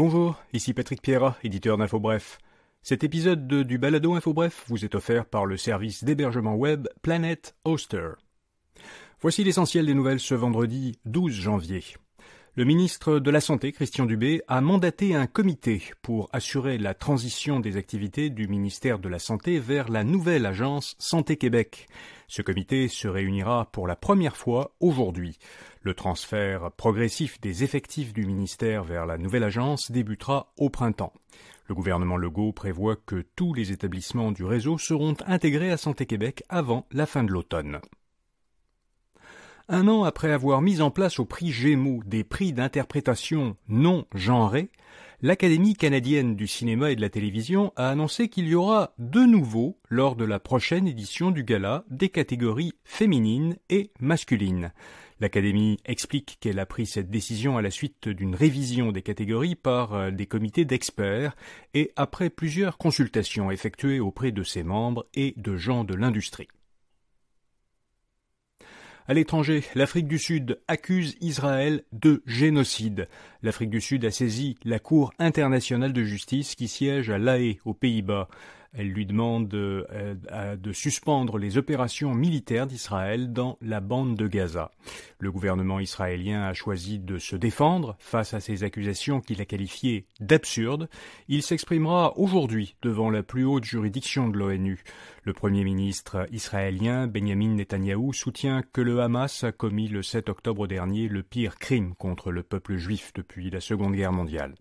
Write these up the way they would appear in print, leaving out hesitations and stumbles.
Bonjour, ici Patrick Pierrat, éditeur d'InfoBref. Cet épisode du balado InfoBref vous est offert par le service d'hébergement web Planet Hoster. Voici l'essentiel des nouvelles ce vendredi 12 janvier. Le ministre de la Santé, Christian Dubé, a mandaté un comité pour assurer la transition des activités du ministère de la Santé vers la nouvelle agence Santé Québec. Ce comité se réunira pour la première fois aujourd'hui. Le transfert progressif des effectifs du ministère vers la nouvelle agence débutera au printemps. Le gouvernement Legault prévoit que tous les établissements du réseau seront intégrés à Santé Québec avant la fin de l'automne. Un an après avoir mis en place au prix Gémeaux des prix d'interprétation non genrés, l'Académie canadienne du cinéma et de la télévision a annoncé qu'il y aura de nouveau, lors de la prochaine édition du gala, des catégories féminines et masculines. L'Académie explique qu'elle a pris cette décision à la suite d'une révision des catégories par des comités d'experts et après plusieurs consultations effectuées auprès de ses membres et de gens de l'industrie. À l'étranger, l'Afrique du Sud accuse Israël de génocide. L'Afrique du Sud a saisi la Cour internationale de justice qui siège à La Haye, aux Pays-Bas. Elle lui demande de suspendre les opérations militaires d'Israël dans la bande de Gaza. Le gouvernement israélien a choisi de se défendre face à ces accusations qu'il a qualifiées d'absurdes. Il s'exprimera aujourd'hui devant la plus haute juridiction de l'ONU. Le Premier ministre israélien, Benjamin Netanyahou, soutient que le Hamas a commis le 7 octobre dernier le pire crime contre le peuple juif depuis la Seconde Guerre mondiale.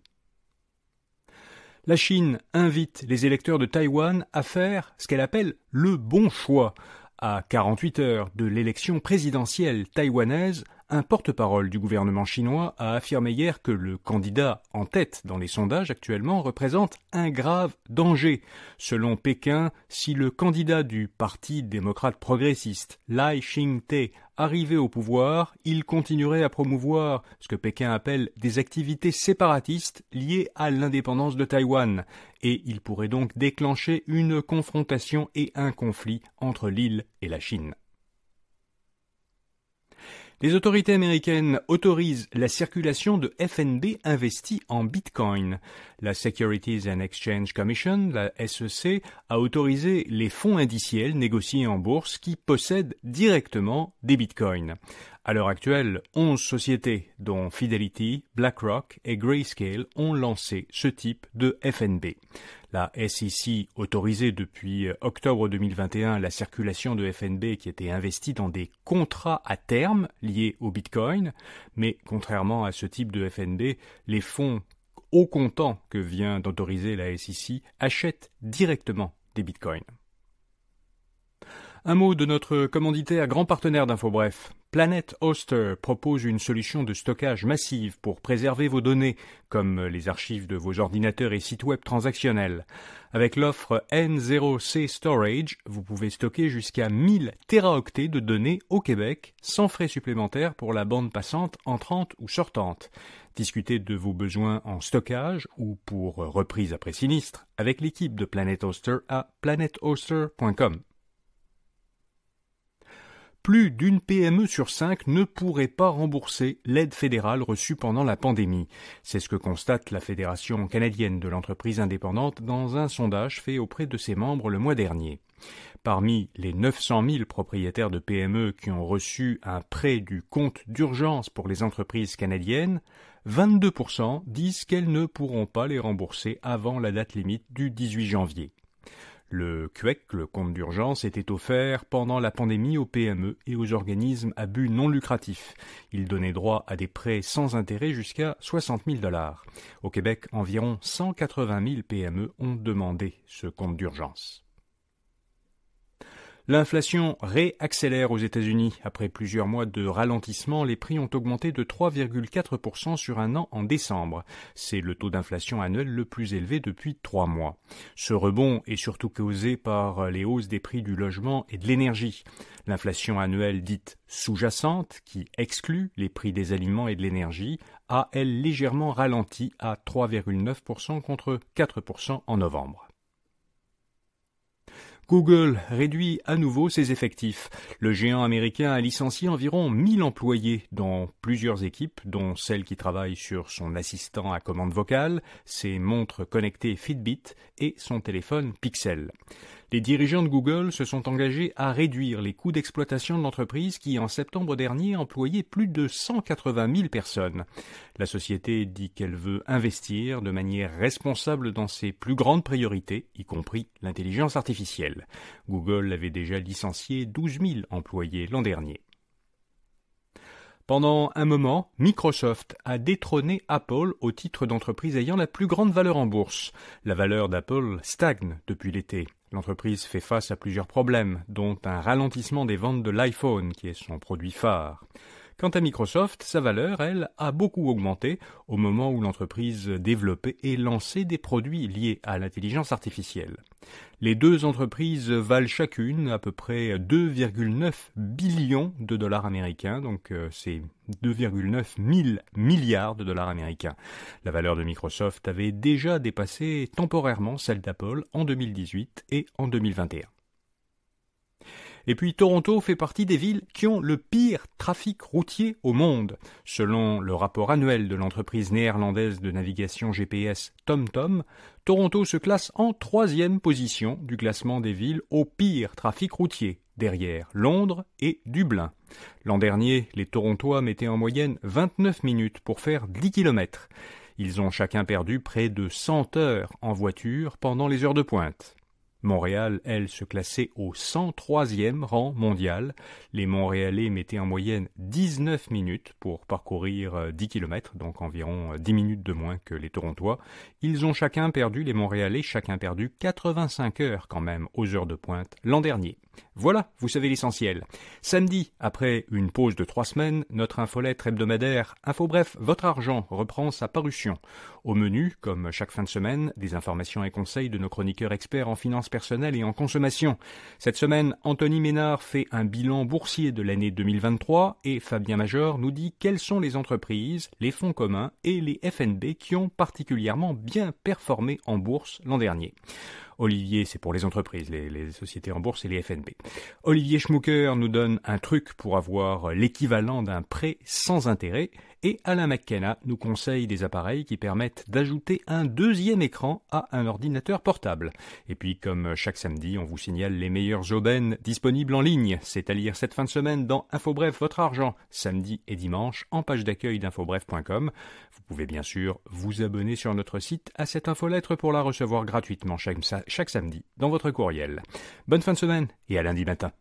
La Chine invite les électeurs de Taïwan à faire ce qu'elle appelle le bon choix. À 48 heures de l'élection présidentielle taïwanaise, un porte-parole du gouvernement chinois a affirmé hier que le candidat en tête dans les sondages actuellement représente un grave danger. Selon Pékin, si le candidat du Parti démocrate progressiste, Lai Ching-te, arrivait au pouvoir, il continuerait à promouvoir ce que Pékin appelle des activités séparatistes liées à l'indépendance de Taïwan, et il pourrait donc déclencher une confrontation et un conflit entre l'île et la Chine. Les autorités américaines autorisent la circulation de FNB investis en Bitcoin. La Securities and Exchange Commission, la SEC, a autorisé les fonds indiciels négociés en bourse qui possèdent directement des bitcoins. À l'heure actuelle, 11 sociétés, dont Fidelity, BlackRock et Grayscale, ont lancé ce type de FNB. La SEC autorisait depuis octobre 2021 la circulation de FNB qui étaient investis dans des contrats à terme liés au Bitcoin, mais contrairement à ce type de FNB, les fonds au comptant que vient d'autoriser la SEC achètent directement des Bitcoins. Un mot de notre commanditaire grand partenaire d'InfoBref. Planet Hoster propose une solution de stockage massive pour préserver vos données, comme les archives de vos ordinateurs et sites web transactionnels. Avec l'offre N0C Storage, vous pouvez stocker jusqu'à 1000 téraoctets de données au Québec, sans frais supplémentaires pour la bande passante entrante ou sortante. Discutez de vos besoins en stockage ou pour reprise après sinistre avec l'équipe de Planet Hoster à planethoster.com. Plus d'une PME sur 5 ne pourrait pas rembourser l'aide fédérale reçue pendant la pandémie. C'est ce que constate la Fédération canadienne de l'entreprise indépendante dans un sondage fait auprès de ses membres le mois dernier. Parmi les 900 000 propriétaires de PME qui ont reçu un prêt du compte d'urgence pour les entreprises canadiennes, 22% disent qu'elles ne pourront pas les rembourser avant la date limite du 18 janvier. Le CUEC, le compte d'urgence, était offert pendant la pandémie aux PME et aux organismes à but non lucratif. Il donnait droit à des prêts sans intérêt jusqu'à 60 000 $. Au Québec, environ 180 000 PME ont demandé ce compte d'urgence. L'inflation réaccélère aux États-Unis. Après plusieurs mois de ralentissement, les prix ont augmenté de 3,4% sur un an en décembre. C'est le taux d'inflation annuel le plus élevé depuis 3 mois. Ce rebond est surtout causé par les hausses des prix du logement et de l'énergie. L'inflation annuelle dite sous-jacente, qui exclut les prix des aliments et de l'énergie, a, elle, légèrement ralenti à 3,9% contre 4% en novembre. Google réduit à nouveau ses effectifs. Le géant américain a licencié environ 1000 employés dans plusieurs équipes, dont celles qui travaillent sur son assistant à commande vocale, ses montres connectées Fitbit et son téléphone Pixel. Les dirigeants de Google se sont engagés à réduire les coûts d'exploitation de l'entreprise qui, en septembre dernier, employait plus de 180 000 personnes. La société dit qu'elle veut investir de manière responsable dans ses plus grandes priorités, y compris l'intelligence artificielle. Google avait déjà licencié 12 000 employés l'an dernier. Pendant un moment, Microsoft a détrôné Apple au titre d'entreprise ayant la plus grande valeur en bourse. La valeur d'Apple stagne depuis l'été. L'entreprise fait face à plusieurs problèmes, dont un ralentissement des ventes de l'iPhone, qui est son produit phare. Quant à Microsoft, sa valeur, elle, a beaucoup augmenté au moment où l'entreprise développait et lançait des produits liés à l'intelligence artificielle. Les deux entreprises valent chacune à peu près 2,9 billions de dollars américains, donc c'est 2,9 mille milliards de dollars américains. La valeur de Microsoft avait déjà dépassé temporairement celle d'Apple en 2018 et en 2021. Et puis Toronto fait partie des villes qui ont le pire trafic routier au monde. Selon le rapport annuel de l'entreprise néerlandaise de navigation GPS TomTom, Toronto se classe en 3e position du classement des villes au pire trafic routier, derrière Londres et Dublin. L'an dernier, les Torontois mettaient en moyenne 29 minutes pour faire 10 km. Ils ont chacun perdu près de 100 heures en voiture pendant les heures de pointe. Montréal, elle, se classait au 103e rang mondial. Les Montréalais mettaient en moyenne 19 minutes pour parcourir 10 km, donc environ 10 minutes de moins que les Torontois. Ils ont chacun perdu, les Montréalais, 85 heures quand même aux heures de pointe l'an dernier. Voilà, vous savez l'essentiel. Samedi, après une pause de 3 semaines, notre infolettre hebdomadaire InfoBref, votre argent reprend sa parution. Au menu, comme chaque fin de semaine, des informations et conseils de nos chroniqueurs experts en finances personnelles et en consommation. Cette semaine, Anthony Ménard fait un bilan boursier de l'année 2023 et Fabien Major nous dit quelles sont les entreprises, les fonds communs et les FNB qui ont particulièrement bien performé en bourse l'an dernier. Olivier, c'est pour les entreprises, les sociétés en bourse et les FNB. Olivier Schmucker nous donne un truc pour avoir l'équivalent d'un prêt sans intérêt et Alain McKenna nous conseille des appareils qui permettent d'ajouter un deuxième écran à un ordinateur portable. Et puis, comme chaque samedi, on vous signale les meilleures aubaines disponibles en ligne. C'est à lire cette fin de semaine dans InfoBref, votre argent, samedi et dimanche, en page d'accueil d'infobref.com. Vous pouvez bien sûr vous abonner sur notre site à cette infolettre pour la recevoir gratuitement chaque samedi dans votre courriel. Bonne fin de semaine et à lundi matin.